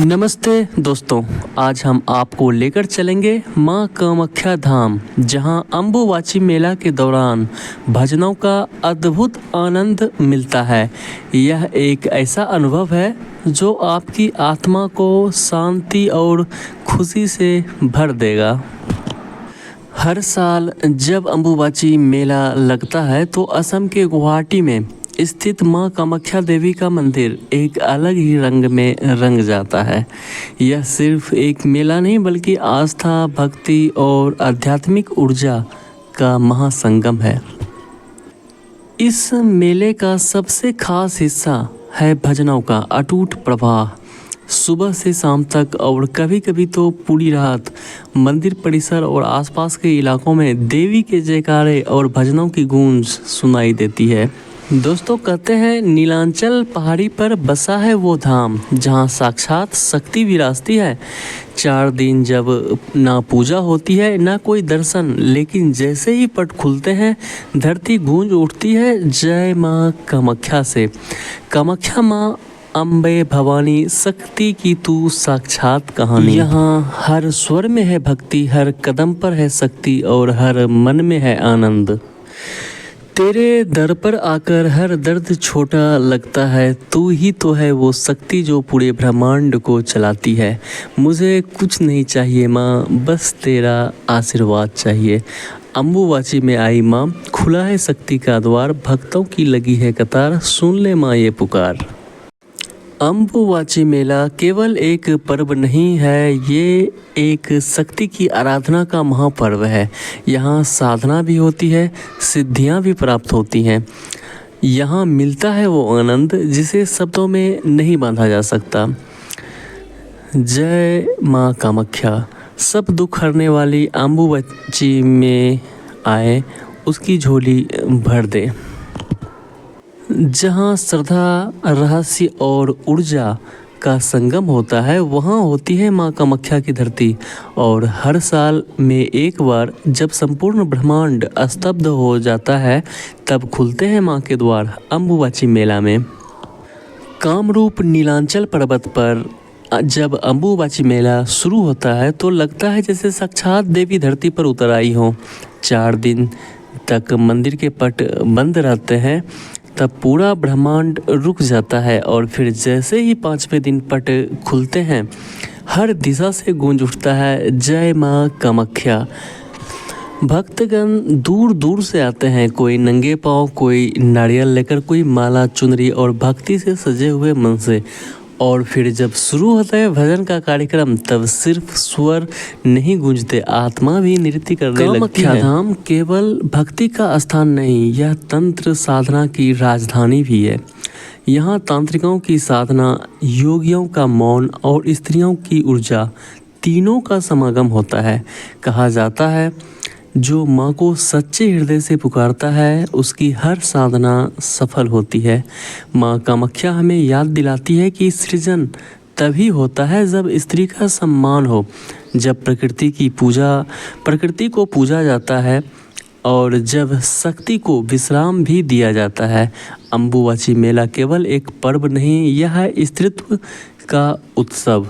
नमस्ते दोस्तों, आज हम आपको लेकर चलेंगे मां कामाख्या धाम, जहां अम्बुबाची मेला के दौरान भजनों का अद्भुत आनंद मिलता है। यह एक ऐसा अनुभव है जो आपकी आत्मा को शांति और खुशी से भर देगा। हर साल जब अम्बुबाची मेला लगता है तो असम के गुवाहाटी में स्थित मां कामाख्या देवी का मंदिर एक अलग ही रंग में रंग जाता है। यह सिर्फ एक मेला नहीं बल्कि आस्था, भक्ति और आध्यात्मिक ऊर्जा का महासंगम है। इस मेले का सबसे खास हिस्सा है भजनों का अटूट प्रवाह। सुबह से शाम तक और कभी-कभी तो पूरी रात मंदिर परिसर और आसपास के इलाकों में देवी के जयकारे और भजनों की गूंज सुनाई देती है। दोस्तों, कहते हैं नीलांचल पहाड़ी पर बसा है वो धाम जहां साक्षात शक्ति विराजती है। 4 दिन जब ना पूजा होती है ना कोई दर्शन, लेकिन जैसे ही पट खुलते हैं धरती गूंज उठती है जय मां कामाख्या से। कामाख्या मां अम्बे भवानी, शक्ति की तू साक्षात कहानी। यहाँ हर स्वर में है भक्ति, हर कदम पर है शक्ति और हर मन में है आनंद। तेरे दर पर आकर हर दर्द छोटा लगता है, तू ही तो है वो शक्ति जो पूरे ब्रह्मांड को चलाती है। मुझे कुछ नहीं चाहिए माँ, बस तेरा आशीर्वाद चाहिए। अम्बुबाची में आई माँ, खुला है शक्ति का द्वार, भक्तों की लगी है कतार, सुन ले माँ ये पुकार। अम्बुबाची मेला केवल एक पर्व नहीं है, ये एक शक्ति की आराधना का महापर्व है। यहाँ साधना भी होती है, सिद्धियाँ भी प्राप्त होती हैं। यहाँ मिलता है वो आनंद जिसे शब्दों में नहीं बांधा जा सकता। जय माँ कामाख्या। सब दुख हरने वाली अम्बुबाची में आए, उसकी झोली भर दे। जहाँ श्रद्धा, रहस्य और ऊर्जा का संगम होता है, वहाँ होती है माँ कामाख्या की धरती। और हर साल में एक बार जब संपूर्ण ब्रह्मांड स्तब्ध हो जाता है, तब खुलते हैं माँ के द्वार अम्बुबाची मेला में। कामरूप नीलांचल पर्वत पर जब अम्बुबाची मेला शुरू होता है तो लगता है जैसे साक्षात देवी धरती पर उतर आई हो। 4 दिन तक मंदिर के पट बंद रहते हैं, तब पूरा ब्रह्मांड रुक जाता है और फिर जैसे ही 5वें दिन पट खुलते हैं, हर दिशा से गूंज उठता है जय माँ कामाख्या। भक्तगण दूर दूर से आते हैं, कोई नंगे पांव, कोई नारियल लेकर, कोई माला, चुनरी और भक्ति से सजे हुए मन से। और फिर जब शुरू होता है भजन का कार्यक्रम, तब सिर्फ स्वर नहीं गूंजते, आत्मा भी नृत्य करने लगती है। धाम केवल भक्ति का स्थान नहीं, यह तंत्र साधना की राजधानी भी है। यहाँ तांत्रिकों की साधना, योगियों का मौन और स्त्रियों की ऊर्जा, तीनों का समागम होता है। कहा जाता है जो माँ को सच्चे हृदय से पुकारता है उसकी हर साधना सफल होती है। माँ कामाख्या हमें याद दिलाती है कि सृजन तभी होता है जब स्त्री का सम्मान हो, जब प्रकृति को पूजा जाता है और जब शक्ति को विश्राम भी दिया जाता है। अम्बुबाची मेला केवल एक पर्व नहीं, यह है स्त्रीत्व का उत्सव।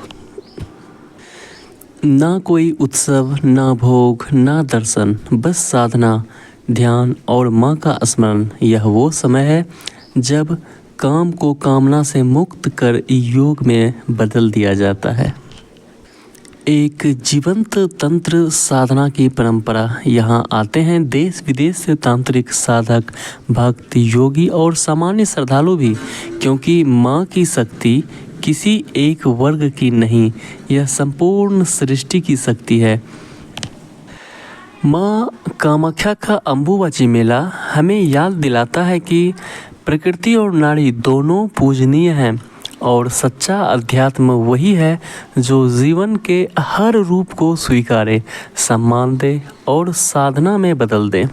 ना कोई उत्सव, ना भोग, ना दर्शन, बस साधना, ध्यान और माँ का स्मरण। यह वो समय है जब काम को कामना से मुक्त कर योग में बदल दिया जाता है। एक जीवंत तंत्र साधना की परंपरा। यहाँ आते हैं देश विदेश से तांत्रिक साधक, भक्त, योगी और सामान्य श्रद्धालु भी, क्योंकि माँ की शक्ति किसी एक वर्ग की नहीं, यह संपूर्ण सृष्टि की शक्ति है। माँ कामाख्या का अम्बुबाची मेला हमें याद दिलाता है कि प्रकृति और नारी दोनों पूजनीय हैं और सच्चा अध्यात्म वही है जो जीवन के हर रूप को स्वीकारे, सम्मान दे और साधना में बदल दे।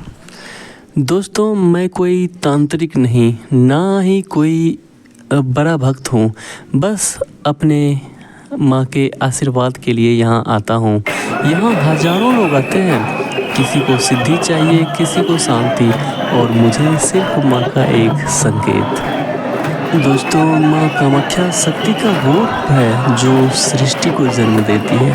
दोस्तों, मैं कोई तांत्रिक नहीं, ना ही कोई बड़ा भक्त हूँ, बस अपने माँ के आशीर्वाद के लिए यहाँ आता हूँ। यहाँ हजारों लोग आते हैं, किसी को सिद्धि चाहिए, किसी को शांति, और मुझे सिर्फ माँ का एक संकेत। दोस्तों, माँ कामाख्या शक्ति का वो रूप है जो सृष्टि को जन्म देती है।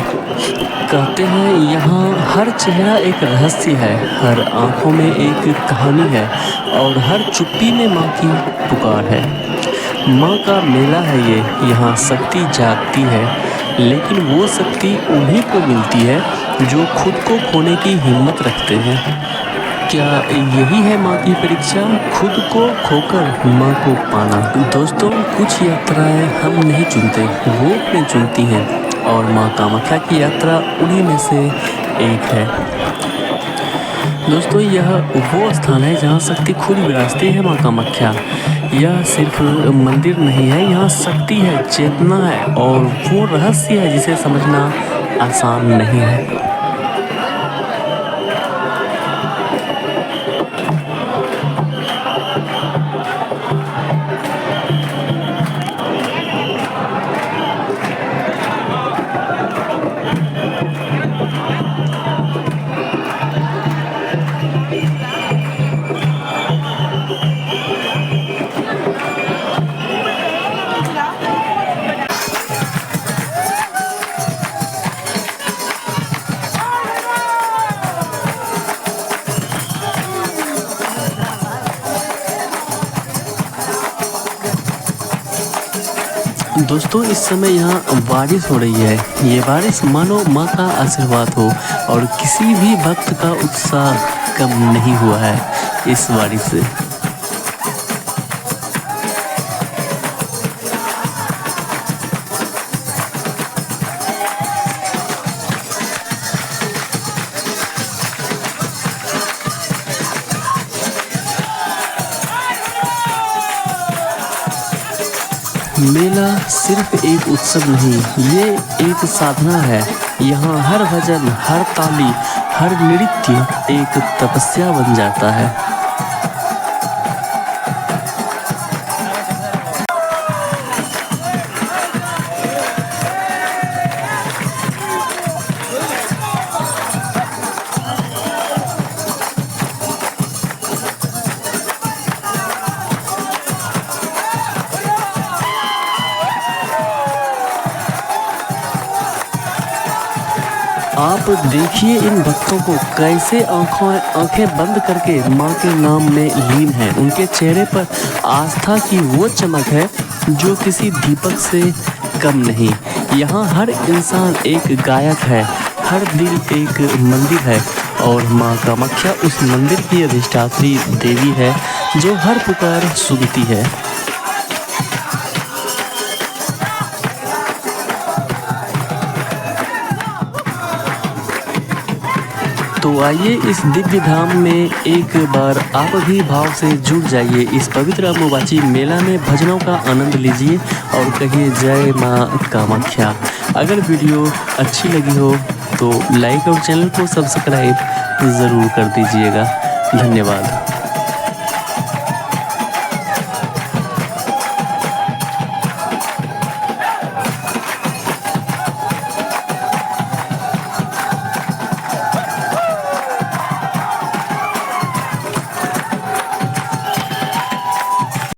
कहते हैं यहाँ हर चेहरा एक रहस्य है, हर आंखों में एक कहानी है और हर चुप्पी में माँ की पुकार है। माँ का मेला है ये, यहाँ शक्ति जागती है, लेकिन वो शक्ति उन्हीं को मिलती है जो खुद को खोने की हिम्मत रखते हैं। क्या यही है माँ की परीक्षा, खुद को खोकर माँ को पाना। दोस्तों, कुछ यात्राएं हम नहीं चुनते, वो अपने चुनती हैं और माँ कामाख्या की यात्रा उन्हीं में से एक है। दोस्तों, यह वो स्थान है जहाँ शक्ति खुद विराजती है। माँ कामाख्या यह सिर्फ मंदिर नहीं है, यहाँ शक्ति है, चेतना है और वो रहस्य है जिसे समझना आसान नहीं है। दोस्तों, इस समय यहाँ बारिश हो रही है। ये बारिश मानो माँ का आशीर्वाद हो और किसी भी भक्त का उत्साह कम नहीं हुआ है इस बारिश से। मेला सिर्फ एक उत्सव नहीं, ये एक साधना है। यहाँ हर भजन, हर ताली, हर नृत्य एक तपस्या बन जाता है। आप देखिए इन भक्तों को कैसे आंखें बंद करके माँ के नाम में लीन हैं। उनके चेहरे पर आस्था की वो चमक है जो किसी दीपक से कम नहीं। यहाँ हर इंसान एक गायक है, हर दिल एक मंदिर है और माँ कामाख्या उस मंदिर की अधिष्ठात्री देवी है जो हर पुकार सुनती है। तो आइए इस दिव्य धाम में एक बार आप भी भाव से जुड़ जाइए। इस पवित्र अम्बुबाची मेला में भजनों का आनंद लीजिए और कहिए जय माँ कामाख्या। अगर वीडियो अच्छी लगी हो तो लाइक और चैनल को सब्सक्राइब ज़रूर कर दीजिएगा। धन्यवाद।